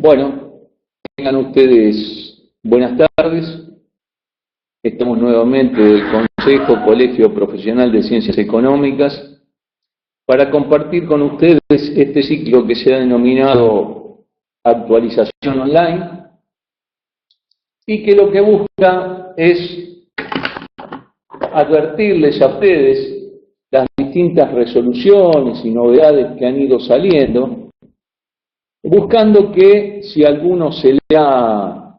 Bueno, tengan ustedes buenas tardes. Estamos nuevamente del Consejo Colegio Profesional de Ciencias Económicas para compartir con ustedes este ciclo que se ha denominado Actualización Online y que lo que busca es advertirles a ustedes las distintas resoluciones y novedades que han ido saliendo, buscando que si a alguno se le ha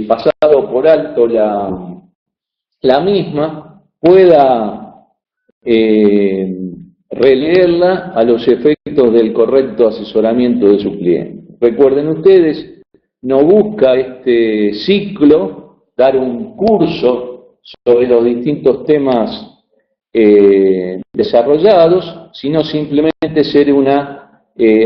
pasado por alto la misma, pueda releerla a los efectos del correcto asesoramiento de su cliente. Recuerden ustedes, no busca este ciclo dar un curso sobre los distintos temas desarrollados, sino simplemente ser una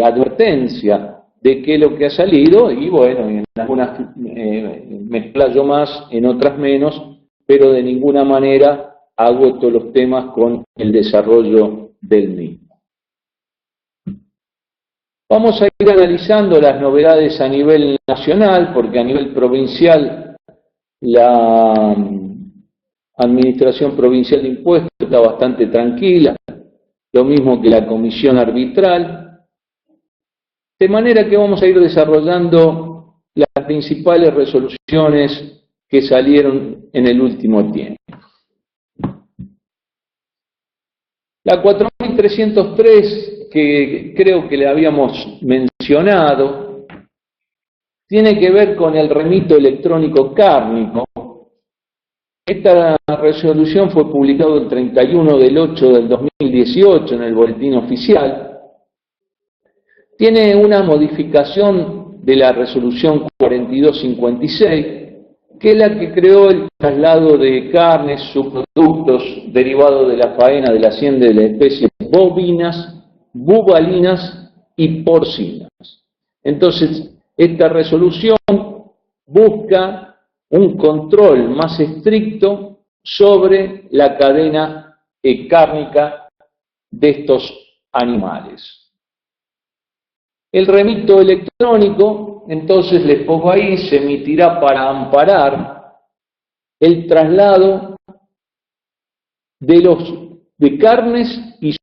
advertencia de qué es lo que ha salido, y bueno, en algunas me explayo más, en otras menos, pero de ninguna manera agoto los temas con el desarrollo del mismo. Vamos a ir analizando las novedades a nivel nacional, porque a nivel provincial la Administración Provincial de Impuestos está bastante tranquila, lo mismo que la Comisión Arbitral, de manera que vamos a ir desarrollando las principales resoluciones que salieron en el último tiempo. La 4303, que creo que le habíamos mencionado, tiene que ver con el remito electrónico cárnico. Esta resolución fue publicada el 31 del 8 del 2018 en el Boletín Oficial. Tiene una modificación de la resolución 4256, que es la que creó el traslado de carnes, subproductos derivados de la faena de la hacienda de las especies bovinas, bubalinas y porcinas. Entonces, esta resolución busca un control más estricto sobre la cadena cárnica de estos animales. El remito electrónico, entonces les pongo ahí, se emitirá para amparar el traslado de carnes y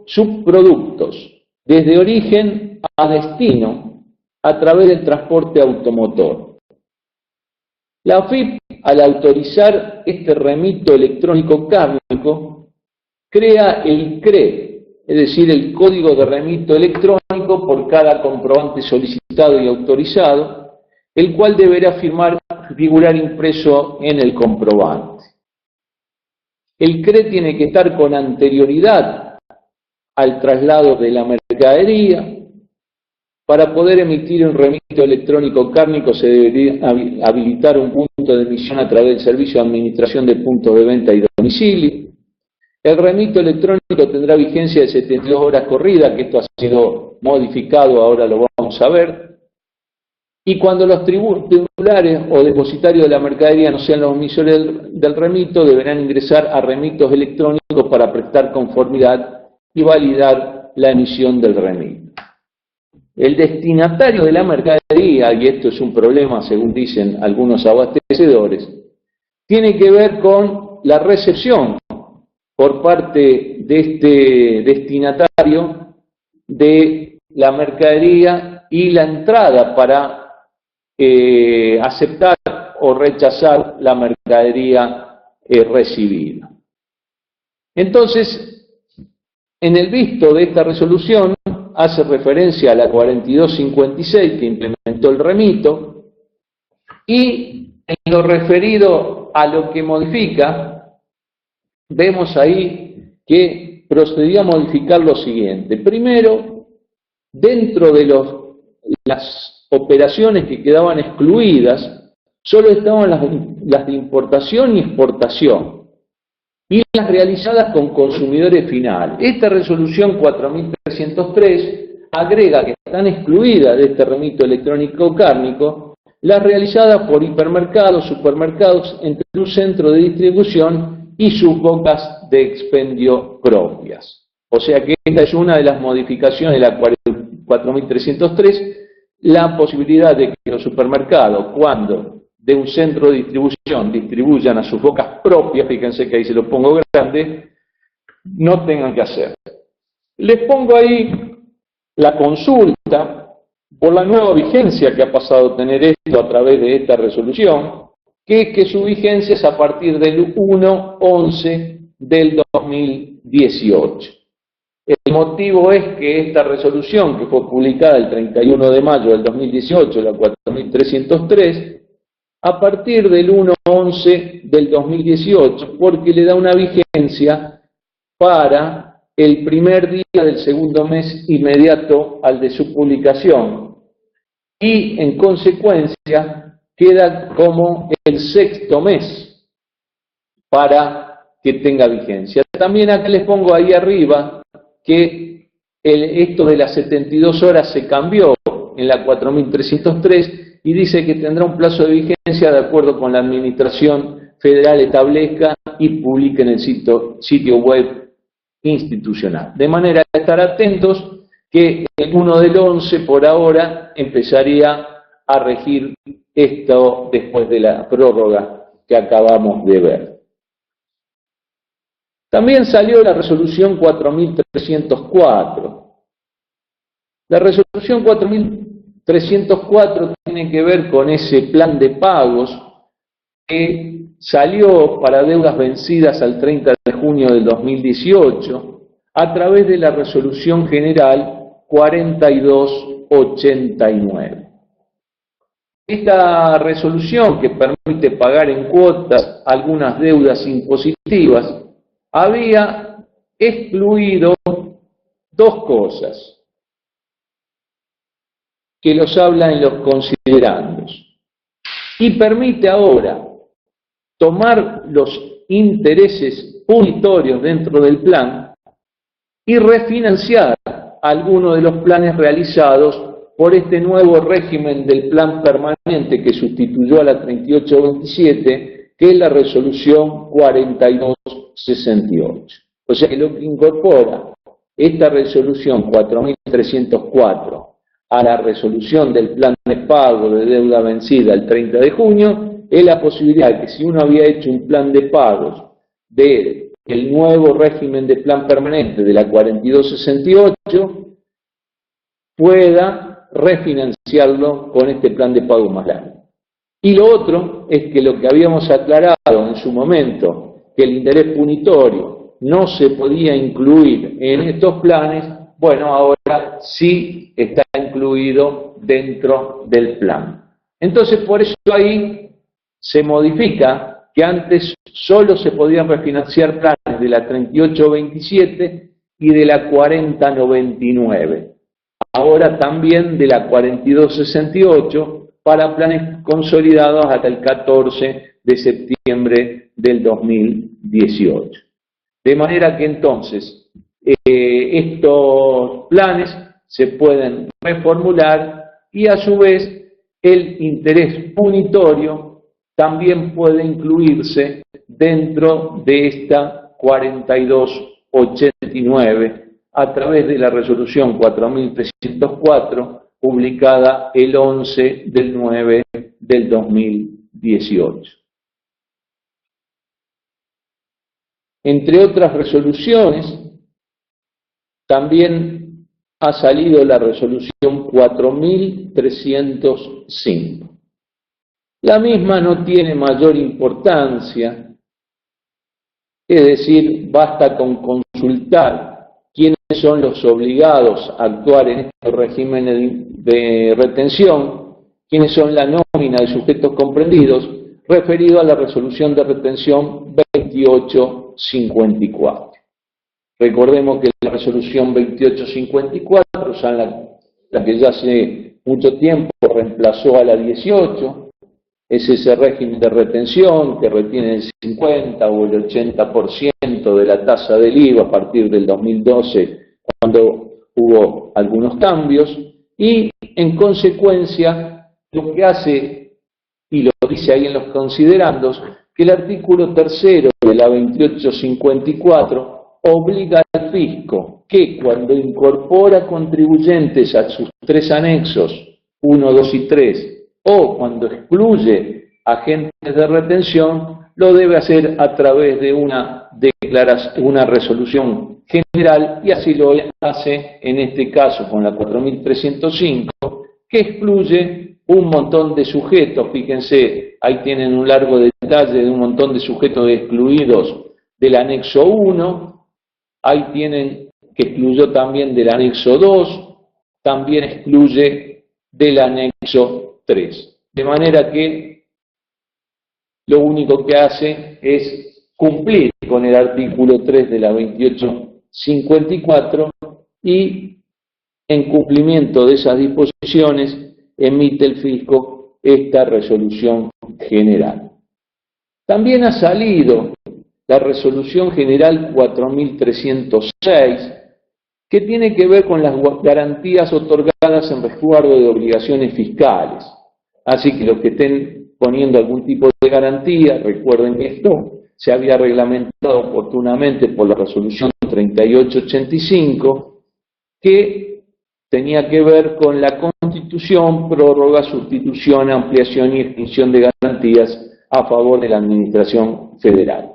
subproductos desde origen a destino a través del transporte automotor. La AFIP, al autorizar este remito electrónico cárnico, crea el CRE, es decir, el código de remito electrónico por cada comprobante solicitado y autorizado, el cual deberá figurar impreso en el comprobante. El CRE tiene que estar con anterioridad al traslado de la mercadería. Para poder emitir un remito electrónico cárnico se debería habilitar un punto de emisión a través del Servicio de Administración de Puntos de Venta y Domicilio. El remito electrónico tendrá vigencia de 72 horas corridas, que esto ha sido modificado, ahora lo vamos a ver. Y cuando los titulares o depositarios de la mercadería no sean los emisores del remito, deberán ingresar a remitos electrónicos para prestar conformidad y validar la emisión del remito. El destinatario de la mercadería, y esto es un problema según dicen algunos abastecedores, tiene que ver con la recepción por parte de este destinatario de la mercadería y la entrada para aceptar o rechazar la mercadería recibida. Entonces, en el visto de esta resolución hace referencia a la 4256 que implementó el remito, y en lo referido a lo que modifica, vemos ahí que procedía a modificar lo siguiente. Primero, dentro de las operaciones que quedaban excluidas, solo estaban las de importación y exportación, y las realizadas con consumidores finales. Esta resolución 4303 agrega que están excluidas de este remito electrónico cárnico las realizadas por hipermercados, supermercados, entre un centro de distribución y sus bocas de expendio propias. O sea que esta es una de las modificaciones de la 4303, la posibilidad de que los supermercados, cuando de un centro de distribución distribuyan a sus bocas propias, fíjense que ahí se lo pongo grande, no tengan que hacer. Les pongo ahí la consulta por la nueva vigencia que ha pasado a tener esto a través de esta resolución, que es que su vigencia es a partir del 1/11 del 2018. El motivo es que esta resolución, que fue publicada el 31 de mayo del 2018, la 4303, a partir del 1/11 del 2018, porque le da una vigencia para el primer día del segundo mes inmediato al de su publicación, y en consecuencia queda como el sexto mes para que tenga vigencia. También acá les pongo ahí arriba que esto de las 72 horas se cambió en la 4303 y dice que tendrá un plazo de vigencia de acuerdo con la Administración Federal establezca y publique en el sitio web institucional. De manera que estar atentos que el 1 del 11 por ahora empezaría a regir esto después de la prórroga que acabamos de ver. También salió la resolución 4304. La resolución 4304 tiene que ver con ese plan de pagos que salió para deudas vencidas al 30 de junio del 2018 a través de la resolución general 4289. Esta resolución, que permite pagar en cuotas algunas deudas impositivas, había excluido dos cosas que los habla en los considerandos y permite ahora tomar los intereses punitorios dentro del plan y refinanciar algunos de los planes realizados por este nuevo régimen del plan permanente que sustituyó a la 3827, que es la resolución 4268. O sea que lo que incorpora esta resolución 4304 a la resolución del plan de pago de deuda vencida el 30 de junio es la posibilidad de que si uno había hecho un plan de pagos del nuevo régimen de plan permanente de la 4268 pueda refinanciarlo con este plan de pago más largo. Y lo otro es que lo que habíamos aclarado en su momento, que el interés punitorio no se podía incluir en estos planes, bueno, ahora sí está incluido dentro del plan. Entonces, por eso ahí se modifica que antes solo se podían refinanciar planes de la 3827 y de la 4099. Ahora también de la 4268 para planes consolidados hasta el 14 de septiembre del 2018. De manera que entonces estos planes se pueden reformular y a su vez el interés punitorio también puede incluirse dentro de esta 4289 a través de la resolución 4304 publicada el 11 del 9 del 2018. Entre otras resoluciones, también ha salido la resolución 4305. La misma no tiene mayor importancia, es decir, basta con consultar quiénes son los obligados a actuar en estos regímenes de retención, quiénes son la nómina de sujetos comprendidos, referido a la resolución de retención 2854. Recordemos que la resolución 2854, ya la que ya hace mucho tiempo reemplazó a la 18, es ese régimen de retención que retiene el 50 o el 80% de la tasa del IVA a partir del 2012, cuando hubo algunos cambios, y en consecuencia lo que hace, y lo dice ahí en los considerandos, que el artículo 3 de la 2854 obliga al fisco que cuando incorpora contribuyentes a sus 3 anexos 1, 2 y 3, o cuando excluye agentes de retención, lo debe hacer a través de una resolución general, y así lo hace en este caso con la 4305, que excluye un montón de sujetos. Fíjense, ahí tienen un largo detalle de un montón de sujetos excluidos del anexo 1, ahí tienen que excluyó también del anexo 2, también excluye del anexo 3. De manera que lo único que hace es cumplir con el artículo 3 de la 2854 y, en cumplimiento de esas disposiciones, emite el fisco esta resolución general. También ha salido la resolución general 4306, que tiene que ver con las garantías otorgadas en resguardo de obligaciones fiscales. Así que los que estén poniendo algún tipo de garantía, recuerden que esto se había reglamentado oportunamente por la resolución 3885, que tenía que ver con la constitución, prórroga, sustitución, ampliación y extinción de garantías a favor de la Administración Federal.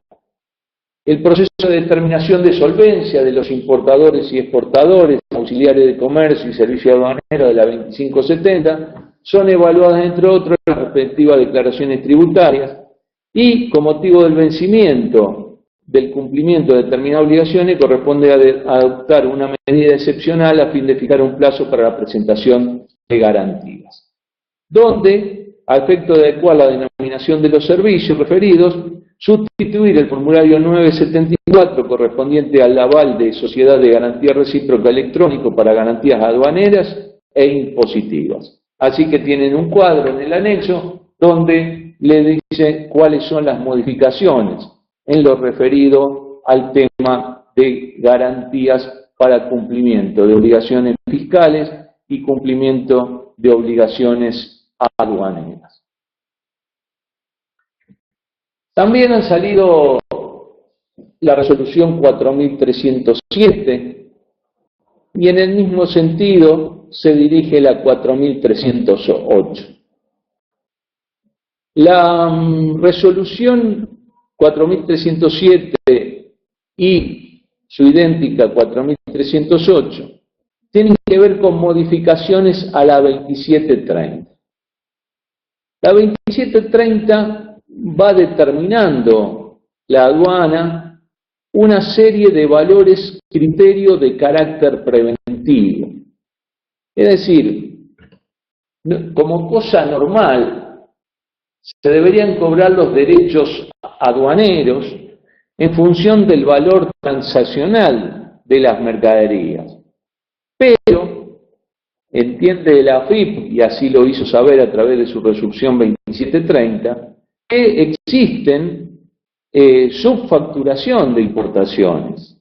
El proceso de determinación de solvencia de los importadores y exportadores, auxiliares de comercio y servicio aduanero de la 2570, son evaluadas, entre otros, en las respectivas declaraciones tributarias, y con motivo del vencimiento del cumplimiento de determinadas obligaciones corresponde adoptar una medida excepcional a fin de fijar un plazo para la presentación de garantías, donde, a efecto de adecuar la denominación de los servicios referidos, sustituir el formulario 974 correspondiente al aval de Sociedad de Garantía Recíproca Electrónico para garantías aduaneras e impositivas. Así que tienen un cuadro en el anexo donde le dice cuáles son las modificaciones en lo referido al tema de garantías para cumplimiento de obligaciones fiscales y cumplimiento de obligaciones aduaneras. También han salido la resolución 4307 y en el mismo sentido se dirige la 4308. La resolución 4307 y su idéntica 4308 tienen que ver con modificaciones a la 2730. La 2730 va determinando la aduana una serie de valores, criterios de carácter preventivo. Es decir, como cosa normal, se deberían cobrar los derechos aduaneros en función del valor transaccional de las mercaderías. Pero, entiende la AFIP, y así lo hizo saber a través de su resolución 2730, que existen subfacturación de importaciones.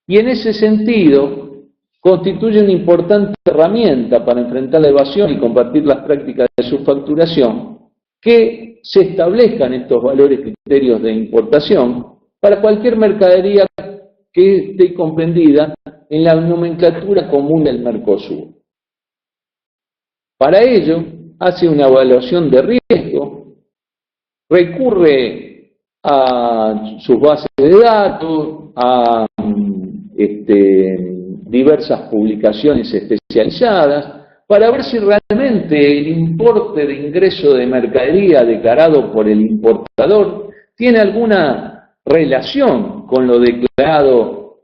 Y en ese sentido, constituye una importante herramienta para enfrentar la evasión y combatir las prácticas de subfacturación, que se establezcan estos valores criterios de importación para cualquier mercadería que esté comprendida en la nomenclatura común del Mercosur. Para ello, hace una evaluación de riesgo, recurre a sus bases de datos, a diversas publicaciones especializadas, para ver si realmente el importe de ingreso de mercadería declarado por el importador tiene alguna relación con lo declarado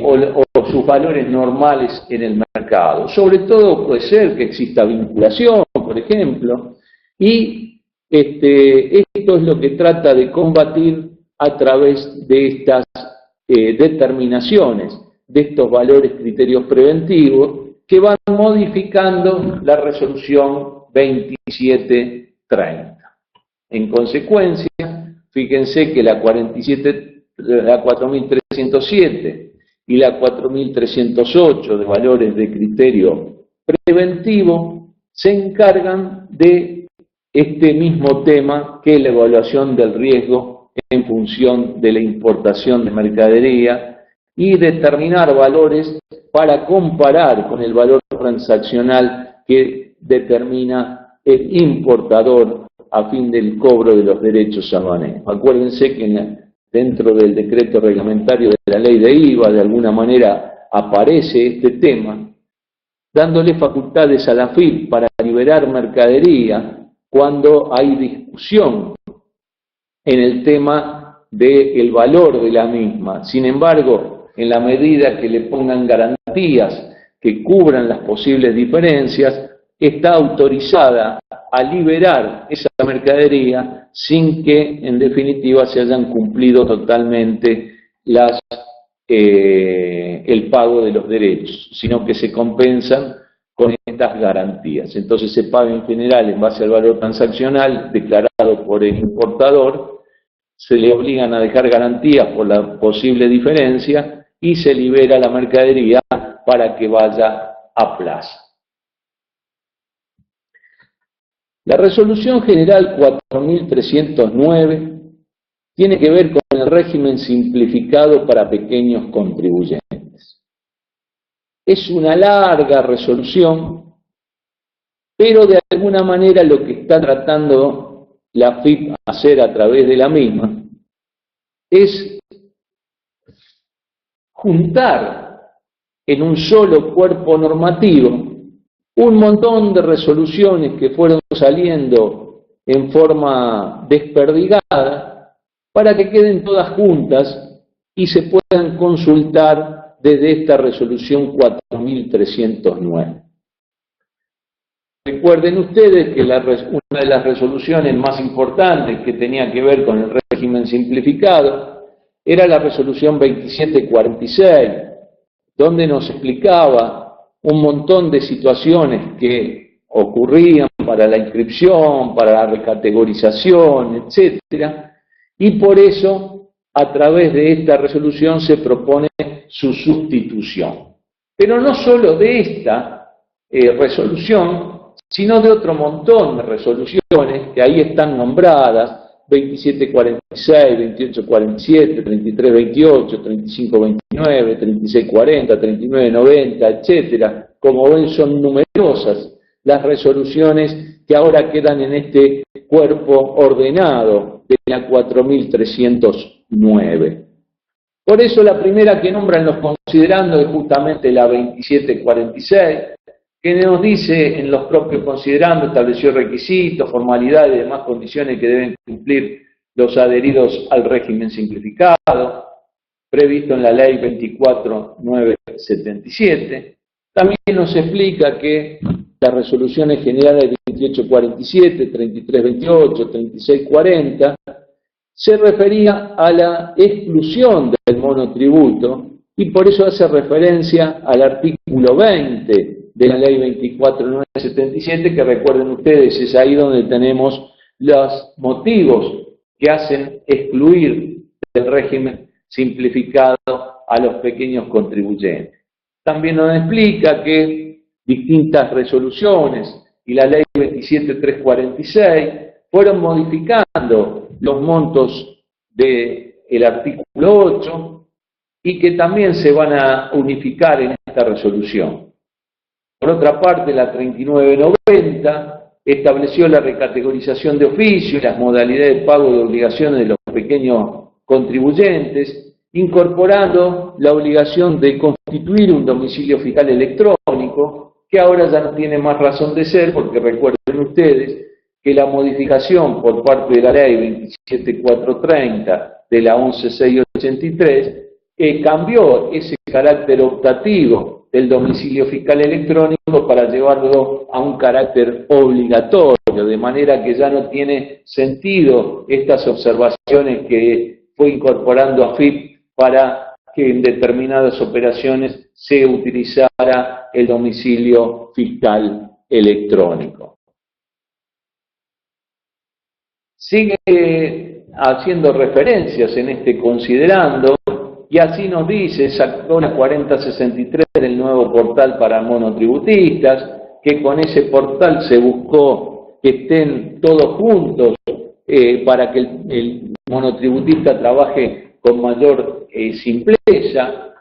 o sus valores normales en el mercado. Sobre todo puede ser que exista vinculación, por ejemplo, y esto es lo que trata de combatir a través de estas determinaciones, de estos valores, criterios preventivos, que van modificando la resolución 2730. En consecuencia, fíjense que la 4307 y la 4308 de valores de criterio preventivo se encargan de este mismo tema, que es la evaluación del riesgo en función de la importación de mercadería y determinar valores para comparar con el valor transaccional que determina el importador a fin del cobro de los derechos aduaneros. Acuérdense que dentro del decreto reglamentario de la ley de IVA, de alguna manera aparece este tema, dándole facultades a la AFIP para liberar mercadería cuando hay discusión en el tema del valor de la misma. Sin embargo, en la medida que le pongan garantías que cubran las posibles diferencias, está autorizada a liberar esa mercadería sin que, en definitiva, se hayan cumplido totalmente el pago de los derechos, sino que se compensan con estas garantías. Entonces se paga en general en base al valor transaccional declarado por el importador, se le obligan a dejar garantías por la posible diferencia y se libera la mercadería para que vaya a plaza. La Resolución General 4309 tiene que ver con el régimen simplificado para pequeños contribuyentes. Es una larga resolución, pero de alguna manera lo que está tratando la AFIP hacer a través de la misma es juntar en un solo cuerpo normativo un montón de resoluciones que fueron saliendo en forma desperdigada para que queden todas juntas y se puedan consultar desde esta resolución 4309. Recuerden ustedes que una de las resoluciones más importantes que tenía que ver con el régimen simplificado era la resolución 2746, donde nos explicaba un montón de situaciones que ocurrían para la inscripción, para la recategorización, etc. Y por eso, a través de esta resolución se propone su sustitución. Pero no solo de esta resolución, sino de otro montón de resoluciones que ahí están nombradas, 2746, 2847, 3328, 3529, 3640, 3990, etcétera. Como ven, son numerosas las resoluciones que ahora quedan en este cuerpo ordenado de la 4309. Por eso la primera que nombran los considerandos es justamente la 2746, que nos dice en los propios considerandos, estableció requisitos, formalidades y demás condiciones que deben cumplir los adheridos al régimen simplificado, previsto en la ley 24977. También nos explica que las resoluciones generales 2847, 3328, 3640, se refería a la exclusión del monotributo y por eso hace referencia al artículo 20 de la ley 24977, que recuerden ustedes, es ahí donde tenemos los motivos que hacen excluir del régimen simplificado a los pequeños contribuyentes. También nos explica que distintas resoluciones y la ley 27346 fueron modificando los montos del artículo 8 y que también se van a unificar en esta resolución. Por otra parte, la 3990 estableció la recategorización de oficio y las modalidades de pago de obligaciones de los pequeños contribuyentes, incorporando la obligación de constituir un domicilio fiscal electrónico, que ahora ya no tiene más razón de ser, porque recuerden ustedes que la modificación por parte de la ley 27430 de la 11683 cambió ese carácter optativo del domicilio fiscal electrónico para llevarlo a un carácter obligatorio, de manera que ya no tiene sentido estas observaciones que fue incorporando AFIP para que en determinadas operaciones se utilizara el domicilio fiscal electrónico. Sigue haciendo referencias en este considerando, y así nos dice, sacó la 4063 del nuevo portal para monotributistas, que con ese portal se buscó que estén todos juntos para que el monotributista trabaje con mayor simpleza,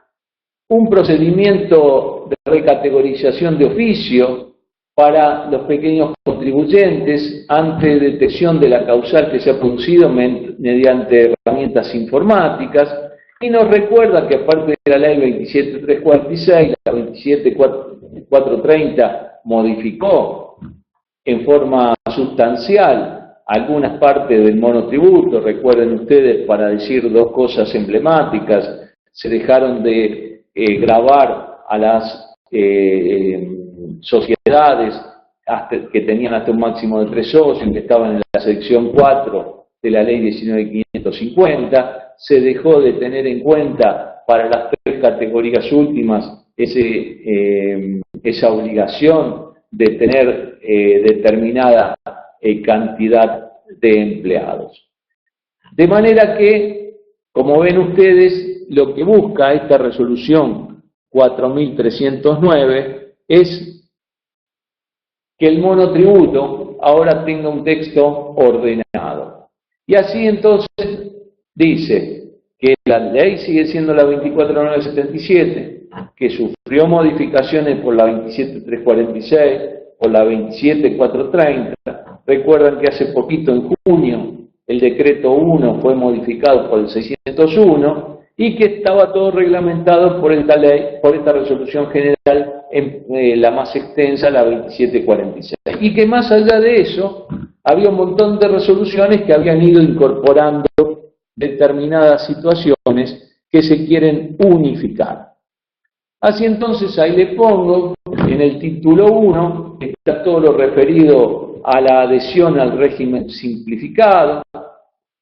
un procedimiento de recategorización de oficio para los pequeños contribuyentes ante detección de la causal que se ha producido mediante herramientas informáticas, y nos recuerda que aparte de la ley 27346, la 27430 modificó en forma sustancial algunas partes del monotributo. Recuerden ustedes, para decir dos cosas emblemáticas, se dejaron de gravar a las sociedades que tenían hasta un máximo de 3 socios, que estaban en la sección 4 de la ley 19.550, se dejó de tener en cuenta para las 3 categorías últimas esa obligación de tener determinada cantidad de empleados. De manera que, como ven ustedes, lo que busca esta resolución 4.309 es que el monotributo ahora tenga un texto ordenado. Y así entonces dice que la ley sigue siendo la 24.977, que sufrió modificaciones por la 27.346, por la 27.430. Recuerdan que hace poquito, en junio, el decreto 1 fue modificado por el 601 y que estaba todo reglamentado por esta ley, por esta resolución general, la más extensa, la 2746. Y que más allá de eso, había un montón de resoluciones que habían ido incorporando determinadas situaciones que se quieren unificar. Así entonces, ahí le pongo, en el título 1, está todo lo referido a la adhesión al régimen simplificado,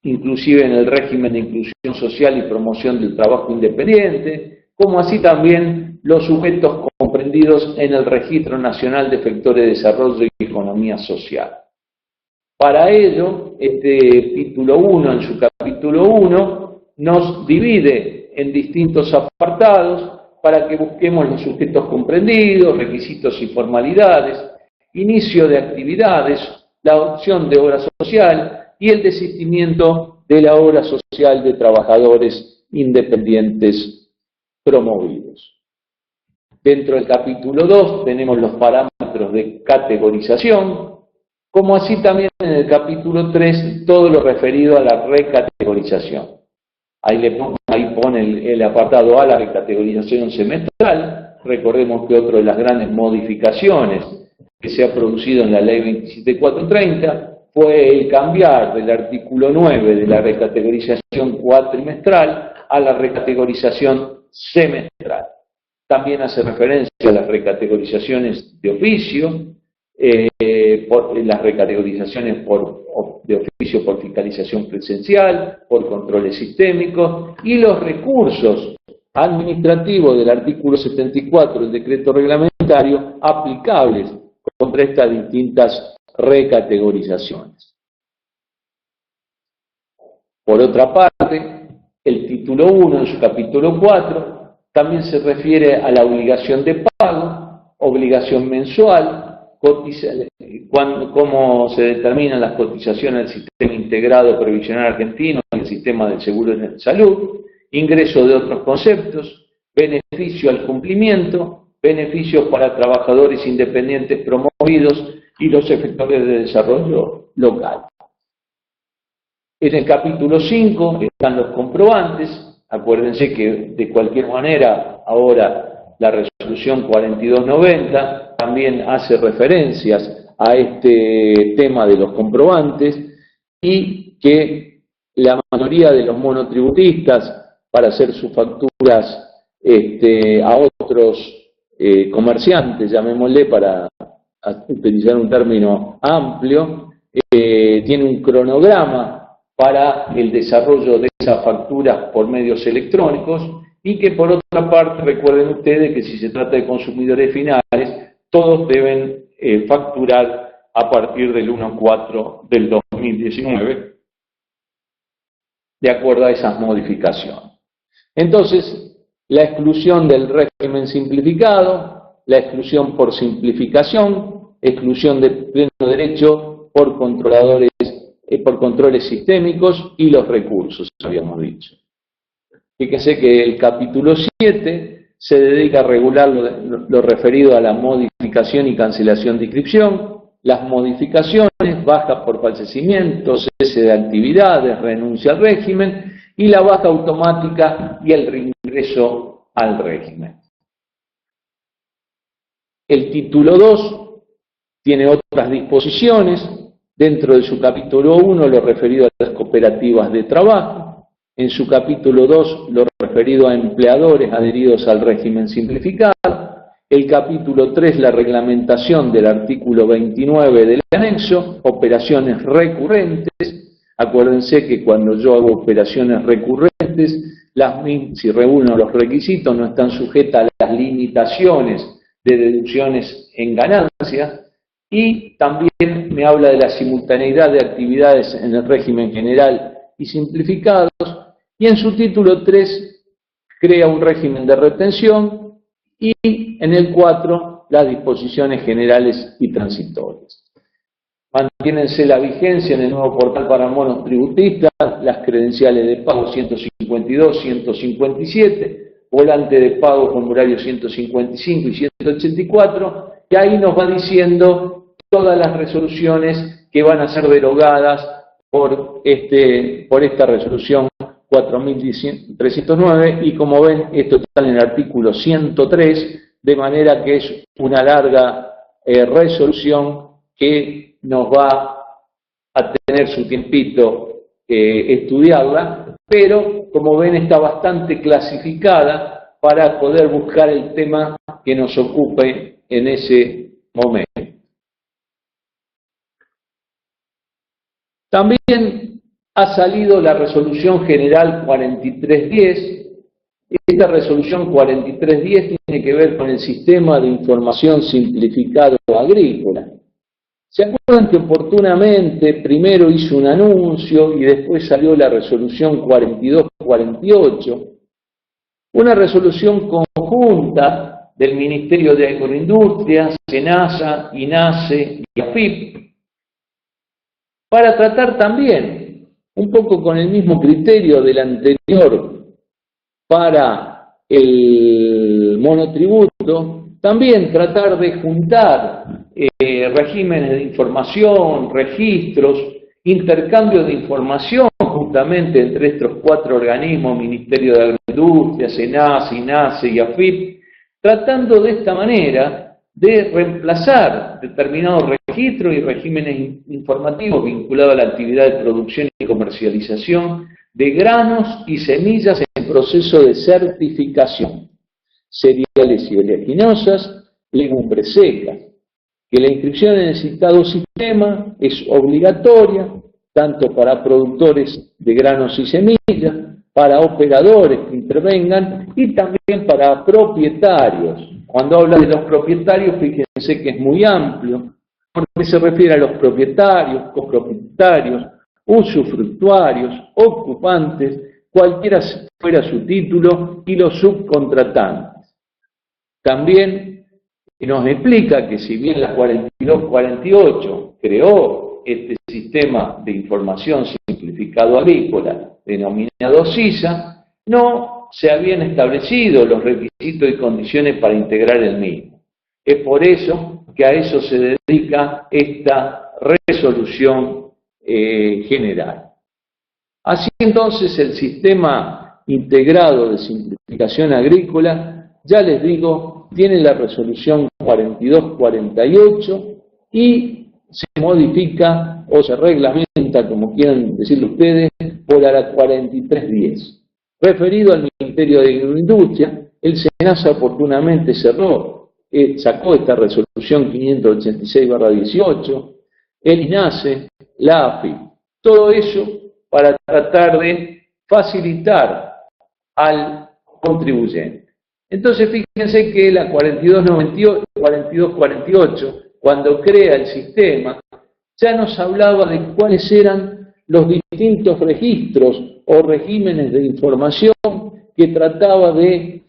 inclusive en el régimen de inclusión social y promoción del trabajo independiente, como así también los sujetos comprendidos en el Registro Nacional de Efectores de Desarrollo y Economía Social. Para ello, este título 1, en su capítulo 1, nos divide en distintos apartados para que busquemos los sujetos comprendidos, requisitos y formalidades, inicio de actividades, la opción de obra social y el desistimiento de la obra social de trabajadores independientes promovidos. Dentro del capítulo 2 tenemos los parámetros de categorización, como así también en el capítulo 3 todo lo referido a la recategorización. Ahí pone el apartado A, la recategorización semestral. Recordemos que otra de las grandes modificaciones que se ha producido en la ley 27430 fue el cambiar del artículo 9 de la recategorización cuatrimestral a la recategorización semestral. También hace referencia a las recategorizaciones de oficio, las recategorizaciones de oficio por fiscalización presencial, por controles sistémicos, y los recursos administrativos del artículo 74 del decreto reglamentario aplicables contra estas distintas recategorizaciones. Por otra parte, el título 1 en su capítulo 4 también se refiere a la obligación de pago, obligación mensual, cómo se determinan las cotizaciones del Sistema Integrado Previsional Argentino y el Sistema del Seguro de Salud, ingreso de otros conceptos, beneficio al cumplimiento, beneficios para trabajadores independientes promovidos y los efectores de desarrollo local. En el capítulo 5 están los comprobantes. Acuérdense que de cualquier manera ahora la resolución 4290 también hace referencias a este tema de los comprobantes y que la mayoría de los monotributistas, para hacer sus facturas a otros comerciantes, llamémosle para utilizar un término amplio, tiene un cronograma para el desarrollo de esas facturas por medios electrónicos, y que por otra parte recuerden ustedes que si se trata de consumidores finales, todos deben facturar a partir del 1/4 del 2019, de acuerdo a esas modificaciones. Entonces, la exclusión del régimen simplificado, la exclusión por simplificación, exclusión de pleno derecho por controladores, por controles sistémicos y los recursos, habíamos dicho. Fíjense que el capítulo 7 se dedica a regular lo referido a la modificación y cancelación de inscripción, las modificaciones, baja por fallecimiento, cese de actividades, renuncia al régimen, y la baja automática y el reingreso al régimen. El título 2 tiene otras disposiciones. Dentro de su capítulo 1 lo referido a las cooperativas de trabajo, en su capítulo 2 lo referido a empleadores adheridos al régimen simplificado, el capítulo 3 la reglamentación del artículo 29 del anexo, operaciones recurrentes. Acuérdense que cuando yo hago operaciones recurrentes, si reúno los requisitos no están sujetas a las limitaciones de deducciones en ganancias. Y también me habla de la simultaneidad de actividades en el régimen general y simplificados, y en su título 3 crea un régimen de retención, y en el 4 las disposiciones generales y transitorias. Mantiénense la vigencia en el nuevo portal para monotributistas, las credenciales de pago 152, 157, volante de pago formulario 155 y 184, y ahí nos va diciendo todas las resoluciones que van a ser derogadas por esta resolución 4.309, y como ven, esto está en el artículo 103, de manera que es una larga resolución que nos va a tener su tiempito estudiarla, pero como ven está bastante clasificada para poder buscar el tema que nos ocupe en ese momento. También ha salido la resolución general 4310. Esta resolución 4310 tiene que ver con el sistema de información simplificado agrícola. ¿Se acuerdan que oportunamente primero hizo un anuncio y después salió la resolución 4248? Una resolución conjunta del Ministerio de Agroindustria, SENASA, INASE y AFIP, para tratar también, un poco con el mismo criterio del anterior para el monotributo, también tratar de juntar regímenes de información, registros, intercambio de información justamente entre estos 4 organismos, Ministerio de Agroindustria, SENASA, INASE y AFIP, tratando de esta manera de reemplazar determinados registros y regímenes informativos vinculados a la actividad de producción y comercialización de granos y semillas en proceso de certificación, cereales y oleaginosas, legumbres secas, que la inscripción en el citado sistema es obligatoria tanto para productores de granos y semillas, para operadores que intervengan y también para propietarios. Cuando habla de los propietarios, fíjense que es muy amplio, porque se refiere a los propietarios, copropietarios, usufructuarios, ocupantes, cualquiera fuera su título, y los subcontratantes. También nos explica que si bien la 4248 creó este sistema de información simplificado agrícola, denominado SISA, no se habían establecido los requisitos y condiciones para integrar el mismo. Es por eso que a eso se dedica esta resolución general. Así entonces el sistema integrado de simplificación agrícola, ya les digo, tiene la resolución 4248 y se modifica o se reglamenta, como quieran decirlo ustedes, por la 4310. Referido al Ministerio de Agroindustria, el SENASA oportunamente sacó esta resolución 586/18, el INASE, la AFI, todo eso para tratar de facilitar al contribuyente. Entonces fíjense que la 4248, cuando crea el sistema, ya nos hablaba de cuáles eran los distintos registros o regímenes de información que trataba de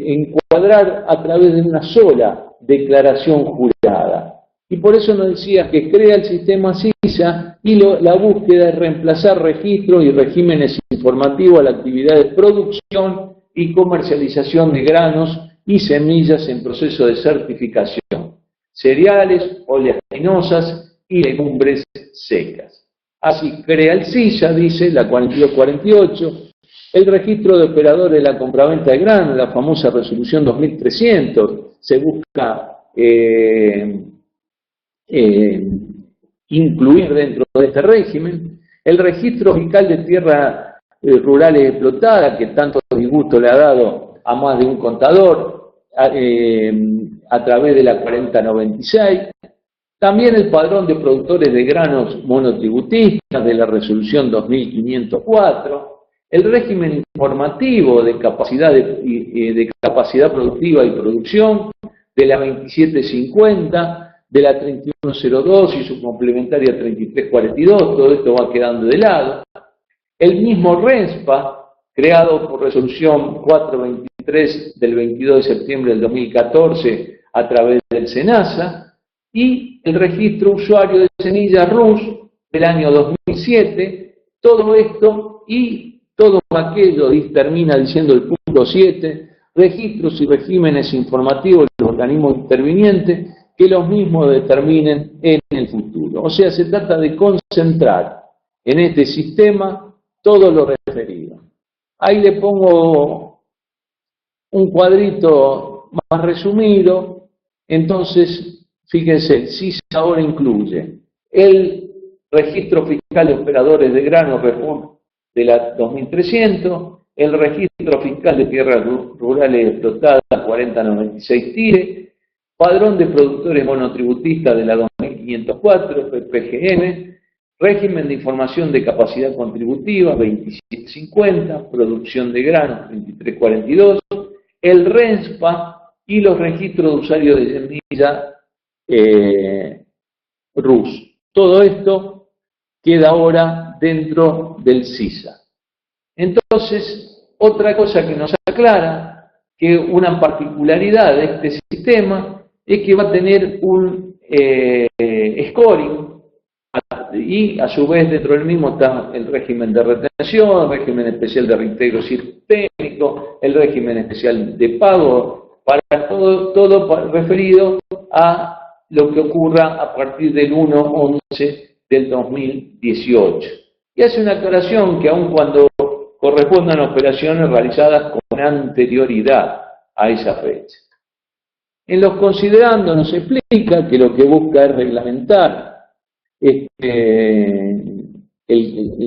encuadrar a través de una sola declaración jurada. Y por eso nos decía que crea el sistema SISA y la búsqueda es reemplazar registros y regímenes informativos a la actividad de producción y comercialización de granos y semillas en proceso de certificación, cereales, oleaginosas y legumbres secas. Así crea el CISA, dice la 4248, el registro de operadores de la compraventa de grano, la famosa resolución 2300, se busca incluir dentro de este régimen, el registro fiscal de tierras rurales explotadas, que tanto disgusto le ha dado a más de un contador, a través de la 4096, también el padrón de productores de granos monotributistas de la resolución 2504, el régimen informativo de capacidad, de capacidad productiva y producción de la 2750, de la 3102 y su complementaria 3342, todo esto va quedando de lado. El mismo RENSPA, creado por resolución 423 del 22 de septiembre del 2014 a través del SENASA, y el registro usuario de semillas RUS del año 2007, todo esto y todo aquello, termina diciendo el punto 7, registros y regímenes informativos de los organismos intervinientes que los mismos determinen en el futuro. O sea, se trata de concentrar en este sistema todo lo referido. Ahí le pongo un cuadrito más resumido. Entonces, fíjense, el CISA ahora incluye el registro fiscal de operadores de granos de la 2300, el registro fiscal de tierras rurales explotadas 4096 TIRE, padrón de productores monotributistas de la 2504, PPGM, régimen de información de capacidad contributiva 2750, producción de granos 2342, el RENSPA y los registros de usuarios de semilla RUS. Todo esto queda ahora dentro del CISA. Entonces, otra cosa que nos aclara, que una particularidad de este sistema es que va a tener un scoring, y a su vez dentro del mismo está el régimen de retención, el régimen especial de reintegro técnico, el régimen especial de pago, para todo referido a lo que ocurra a partir del 1/11 del 2018. Y hace una aclaración que aun cuando correspondan operaciones realizadas con anterioridad a esa fecha. En los considerando nos explica que lo que busca es reglamentar el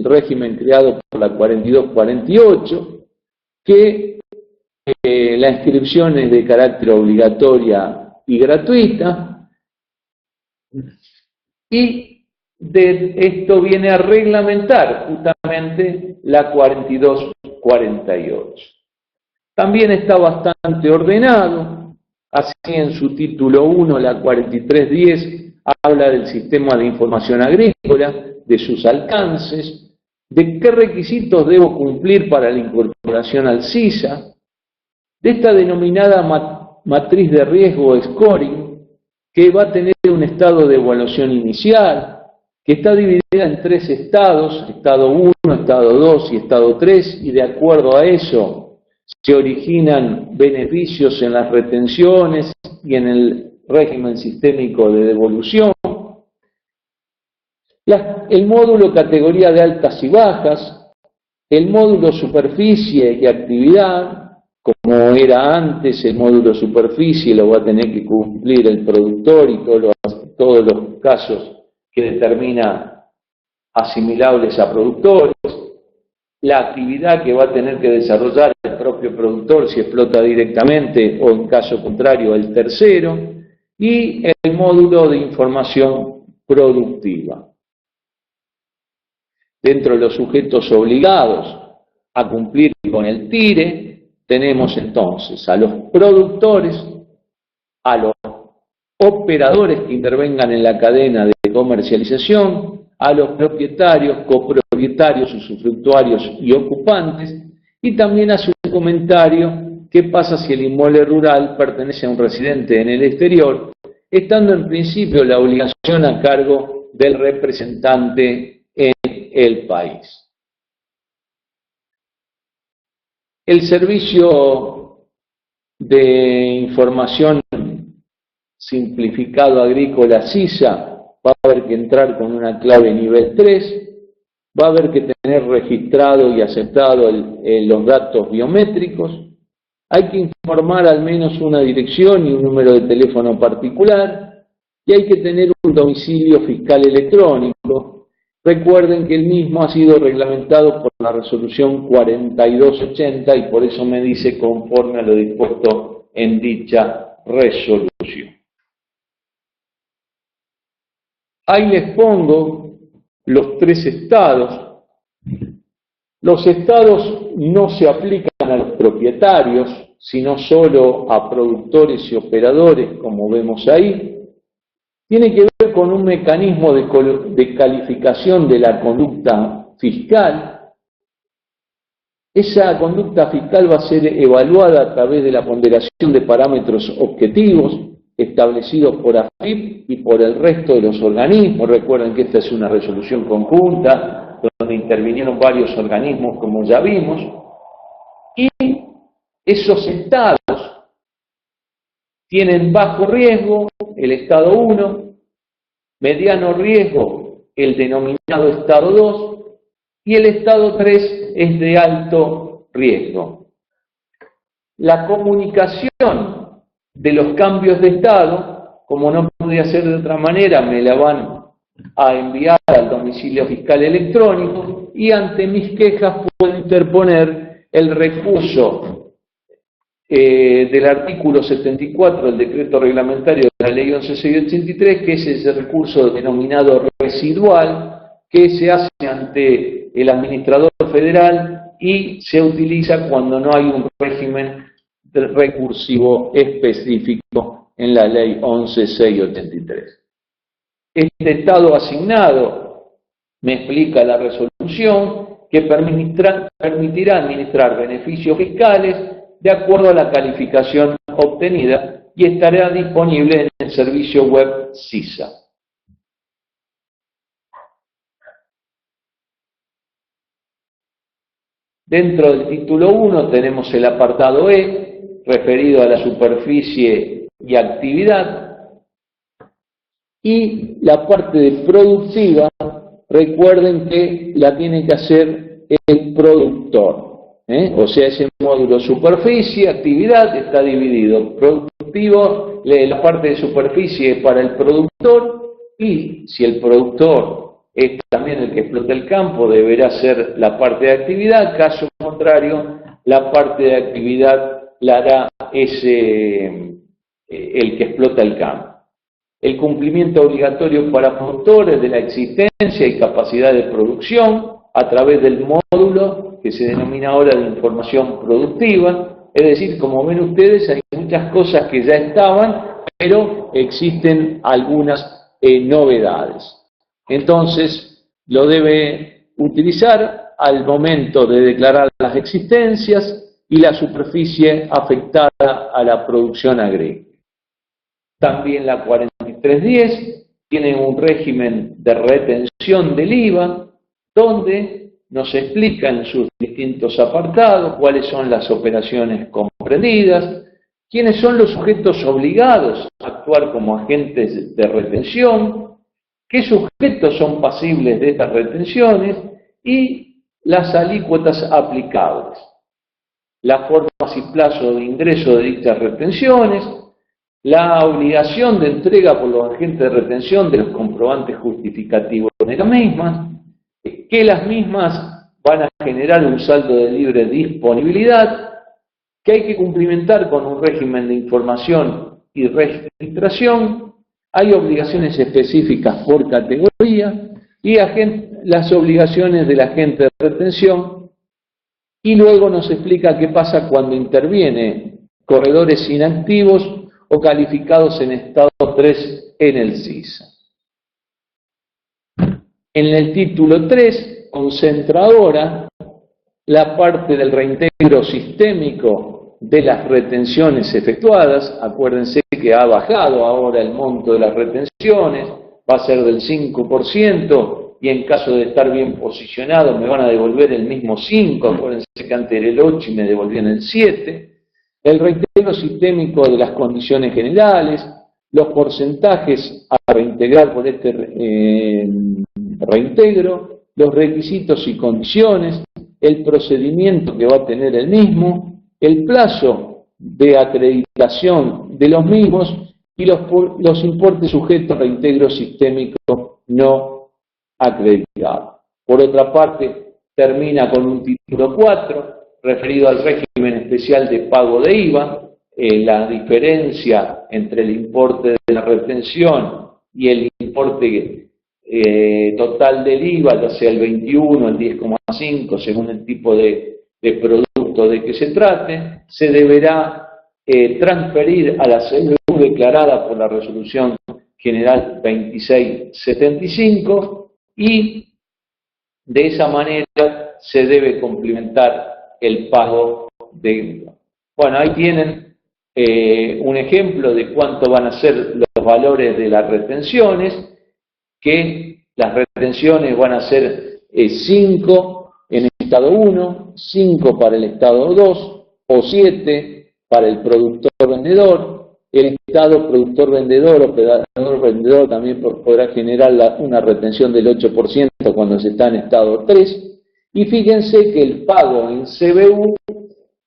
régimen creado por la 4248, que la inscripción es de carácter obligatoria y gratuita, y esto viene a reglamentar justamente la 4248. También está bastante ordenado, así en su título 1, la 4310, habla del sistema de información agrícola, de sus alcances, de qué requisitos debo cumplir para la incorporación al CISA, de esta denominada matriz de riesgo scoring, que va a tener un estado de evaluación inicial, que está dividida en 3 estados, estado 1, estado 2 y estado 3, y de acuerdo a eso se originan beneficios en las retenciones y en el régimen sistémico de devolución. El módulo categoría de altas y bajas, el módulo superficie y actividad, como era antes, el módulo superficie lo va a tener que cumplir el productor y todos los casos que determina asimilables a productores, la actividad que va a tener que desarrollar el propio productor si explota directamente o en caso contrario el tercero, y el módulo de información productiva. Dentro de los sujetos obligados a cumplir con el TIRE, tenemos entonces a los productores, a los operadores que intervengan en la cadena de comercialización, a los propietarios, copropietarios, usufructuarios y ocupantes, y también hace un comentario: ¿qué pasa si el inmueble rural pertenece a un residente en el exterior, estando en principio la obligación a cargo del representante en el país? El servicio de información simplificado agrícola SISA va a haber que entrar con una clave nivel 3, va a haber que tener registrado y aceptado los datos biométricos, hay que informar al menos una dirección y un número de teléfono particular, y hay que tener un domicilio fiscal electrónico. Recuerden que el mismo ha sido reglamentado por la resolución 4280 y por eso me dice conforme a lo dispuesto en dicha resolución. Ahí les pongo los 3 estados. Los estados no se aplican a los propietarios, sino solo a productores y operadores, como vemos ahí. Tiene que ver con un mecanismo de calificación de la conducta fiscal. Esa conducta fiscal va a ser evaluada a través de la ponderación de parámetros objetivos establecidos por AFIP y por el resto de los organismos. Recuerden que esta es una resolución conjunta, donde intervinieron varios organismos, como ya vimos, y esos estados tienen bajo riesgo el estado 1, mediano riesgo el denominado estado 2, y el estado 3 es de alto riesgo. La comunicación de los cambios de estado, como no podía ser de otra manera, me la van a enviar al domicilio fiscal electrónico y ante mis quejas puedo interponer el recurso del artículo 74 del decreto reglamentario de la ley 11.683, que es ese recurso denominado residual que se hace ante el administrador federal y se utiliza cuando no hay un régimen recursivo específico en la ley 11.683. Este estado asignado, me explica la resolución, que permitirá administrar beneficios fiscales de acuerdo a la calificación obtenida y estará disponible en el servicio web SISA. Dentro del título 1 tenemos el apartado E, referido a la superficie y actividad, y la parte de productiva, recuerden que la tiene que hacer el productor. O sea, ese módulo superficie, actividad, está dividido. Productivo, la parte de superficie es para el productor, y si el productor es también el que explota el campo, deberá ser la parte de actividad. Caso contrario, la parte de actividad la hará el que explota el campo. El cumplimiento obligatorio para productores de la existencia y capacidad de producción a través del módulo que se denomina ahora de información productiva. Es decir, como ven ustedes, hay muchas cosas que ya estaban, pero existen algunas novedades. Entonces, lo debe utilizar al momento de declarar las existencias y la superficie afectada a la producción agrícola. También la 4310 tiene un régimen de retención del IVA, donde nos explica en sus distintos apartados cuáles son las operaciones comprendidas, quiénes son los sujetos obligados a actuar como agentes de retención, qué sujetos son pasibles de estas retenciones y las alícuotas aplicables, las formas y plazos de ingreso de dichas retenciones, la obligación de entrega por los agentes de retención de los comprobantes justificativos de las mismas, que las mismas van a generar un saldo de libre disponibilidad, que hay que cumplimentar con un régimen de información y registración, hay obligaciones específicas por categoría y las obligaciones del agente de retención, y luego nos explica qué pasa cuando interviene corredores inactivos o calificados en estado 3 en el SISA. En el título 3 concentra ahora la parte del reintegro sistémico de las retenciones efectuadas. Acuérdense que ha bajado ahora el monto de las retenciones, va a ser del 5% y en caso de estar bien posicionado me van a devolver el mismo 5, acuérdense que antes era el 8 y me devolvían el 7, el reintegro sistémico de las condiciones generales, los porcentajes a reintegrar por este reintegro, los requisitos y condiciones, el procedimiento que va a tener el mismo, el plazo de acreditación de los mismos y los importes sujetos a reintegro sistémico no acreditado. Por otra parte, termina con un título 4 referido al régimen especial de pago de IVA, la diferencia entre el importe de la retención y el importe total del IVA, ya sea el 21, el 10,5, según el tipo de producto de que se trate, se deberá transferir a la CBU declarada por la Resolución General 2675 y de esa manera se debe complementar el pago de IVA. Bueno, ahí tienen un ejemplo de cuánto van a ser los valores de las retenciones, que las retenciones van a ser 5 en el estado 1, 5 para el estado 2 o 7 para el productor vendedor. El estado productor vendedor o operador vendedor también podrá generar una retención del 8% cuando se está en estado 3. Y fíjense que el pago en CBU,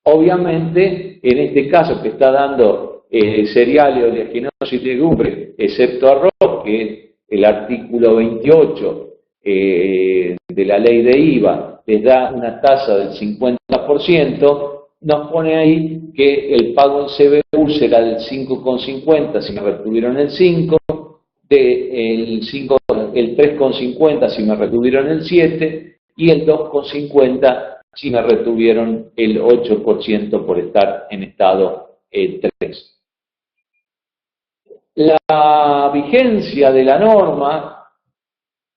obviamente, en este caso que está dando cereales, oleaginosos y legumbres, excepto arroz, que es el artículo 28 de la ley de IVA, les da una tasa del 50%, nos pone ahí que el pago en CBU será del 5,50 si me retuvieron el 5, el 3,50 si me retuvieron el 7 y el 2,50 si me retuvieron el 8% por estar en estado 3. La vigencia de la norma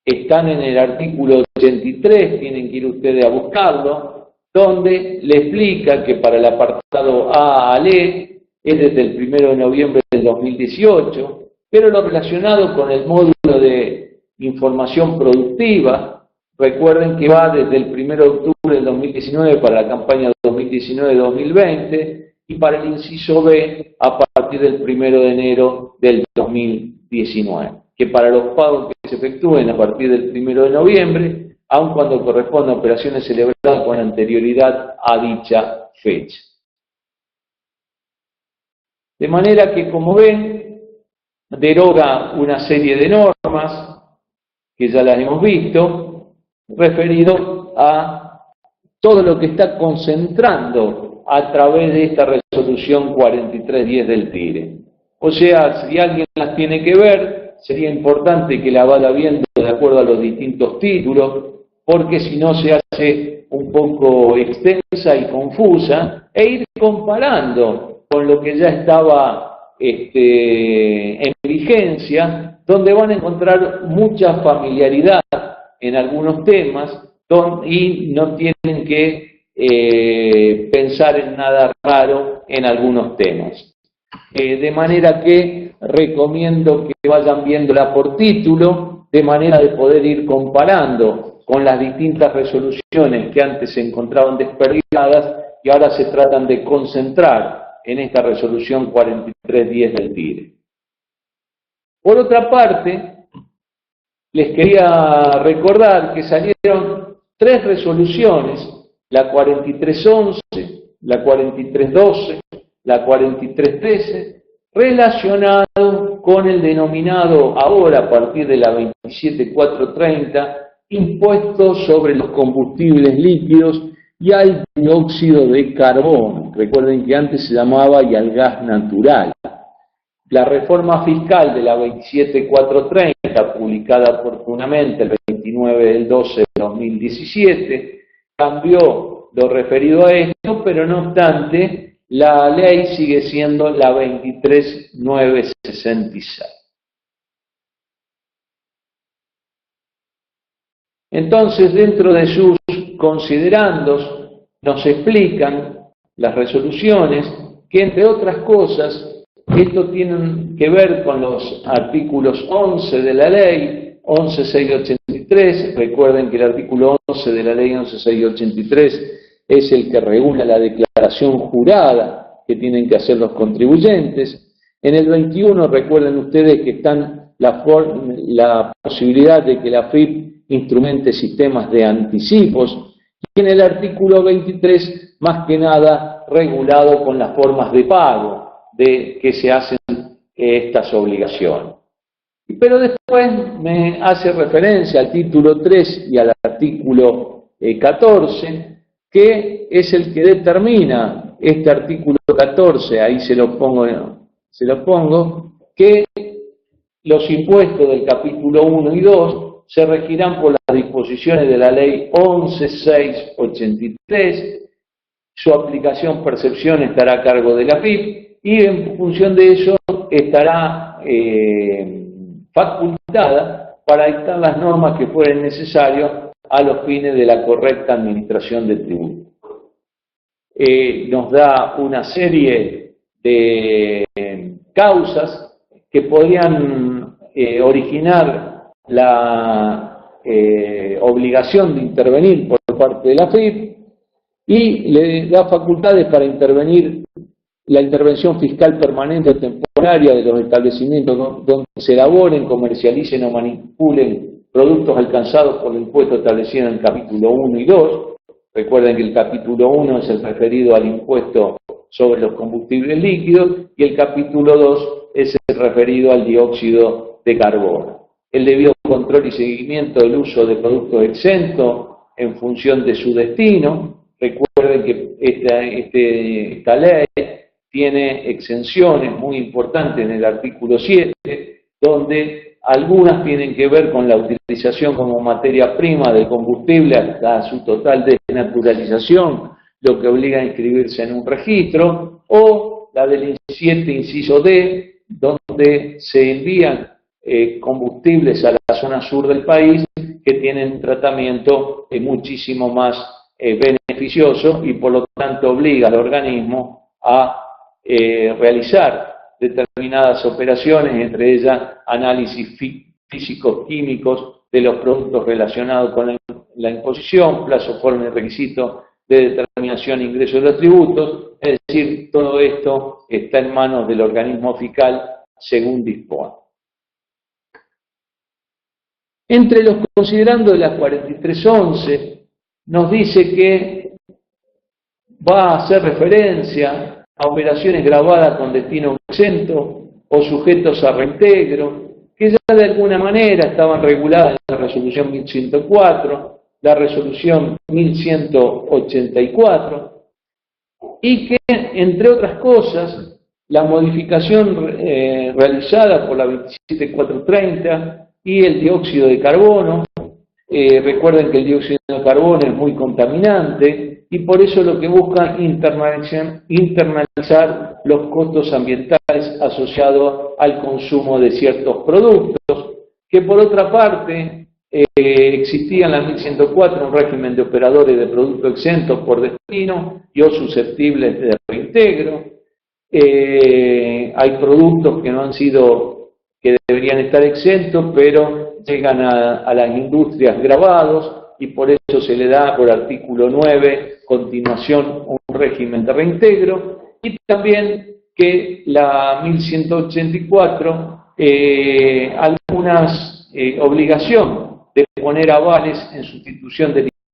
están en el artículo 83, tienen que ir ustedes a buscarlo, donde le explica que para el apartado A al E es desde el 1 de noviembre del 2018, pero lo relacionado con el módulo de información productiva, recuerden que va desde el 1 de octubre del 2019 para la campaña 2019-2020 y para el inciso B a partir del 1 de enero del 2019, que para los pagos que se efectúen a partir del 1 de noviembre, aun cuando correspondan operaciones celebradas con anterioridad a dicha fecha. De manera que, como ven, deroga una serie de normas, que ya las hemos visto, referido a todo lo que está concentrando a través de esta resolución 4310 del TIRE. O sea, si alguien las tiene que ver, sería importante que la vaya viendo de acuerdo a los distintos títulos, porque si no se hace un poco extensa y confusa, e ir comparando con lo que ya estaba en vigencia, donde van a encontrar mucha familiaridad en algunos temas y no tienen que pensar en nada raro en algunos temas. De manera que recomiendo que vayan viéndola por título, de manera de poder ir comparando con las distintas resoluciones que antes se encontraban desperdigadas y ahora se tratan de concentrar en esta resolución 4310 del TIRE. Por otra parte, les quería recordar que salieron 3 resoluciones, la 4311, la 4312, la 4313, relacionado con el denominado ahora a partir de la 27430, impuesto sobre los combustibles líquidos y al dióxido de carbono. Recuerden que antes se llamaba y al gas natural. La reforma fiscal de la 27430, publicada oportunamente el 29 del 12 de 2017, cambió lo referido a esto, pero no obstante, la ley sigue siendo la 23966. Entonces, dentro de sus considerandos, nos explican las resoluciones que, entre otras cosas, esto tiene que ver con los artículos 11 de la ley, 11.683 83. Recuerden que el artículo 11 de la ley 11.683 es el que regula la declaración jurada que tienen que hacer los contribuyentes. En el 21 recuerden ustedes que están la posibilidad de que la AFIP instrumente sistemas de anticipos, y en el artículo 23 más que nada regulado con las formas de pago de que se hacen estas obligaciones. Pero después me hace referencia al título 3 y al artículo 14, que es el que determina este artículo 14, ahí se lo pongo, que los impuestos del capítulo 1 y 2 se regirán por las disposiciones de la ley 11.683, su aplicación, percepción estará a cargo de la AFIP, y en función de eso estará facultada para dictar las normas que fueren necesarias a los fines de la correcta administración del tributo. Nos da una serie de causas que podrían originar la obligación de intervenir por parte de la AFIP, y le da facultades para intervenir la intervención fiscal permanente o temporaria de los establecimientos donde se elaboren, comercialicen o manipulen productos alcanzados por el impuesto establecido en el capítulo 1 y 2. Recuerden que el capítulo 1 es el referido al impuesto sobre los combustibles líquidos y el capítulo 2 es el referido al dióxido de carbono. El debido control y seguimiento del uso de productos exentos en función de su destino. Recuerden que esta ley tiene exenciones muy importantes en el artículo 7, donde algunas tienen que ver con la utilización como materia prima del combustible hasta su total desnaturalización, lo que obliga a inscribirse en un registro, o la del 7, inciso D, donde se envían combustibles a la zona sur del país que tienen un tratamiento muchísimo más beneficioso y por lo tanto obliga al organismo a realizar determinadas operaciones, entre ellas análisis físicos, químicos de los productos relacionados con la imposición, plazo, forma y requisito de determinación e ingreso de los tributos, es decir, todo esto está en manos del organismo fiscal según dispone. Entre los considerandos de la 4311 nos dice que va a hacer referencia a operaciones grabadas con destino exento o sujetos a reintegro, que ya de alguna manera estaban reguladas en la resolución 1104, la resolución 1184, y que, entre otras cosas, la modificación realizada por la 27430 y el dióxido de carbono, recuerden que el dióxido de carbono es muy contaminante y por eso lo que busca internalizar los costos ambientales asociados al consumo de ciertos productos, que por otra parte existía en la 1104 un régimen de operadores de productos exentos por destino y o susceptibles de reintegro. Hay productos que no han sido, que deberían estar exentos, pero llegan a las industrias grabados y por eso se le da por artículo 9 continuación un régimen de reintegro, y también que la 1184 algunas obligación de poner avales en sustitución del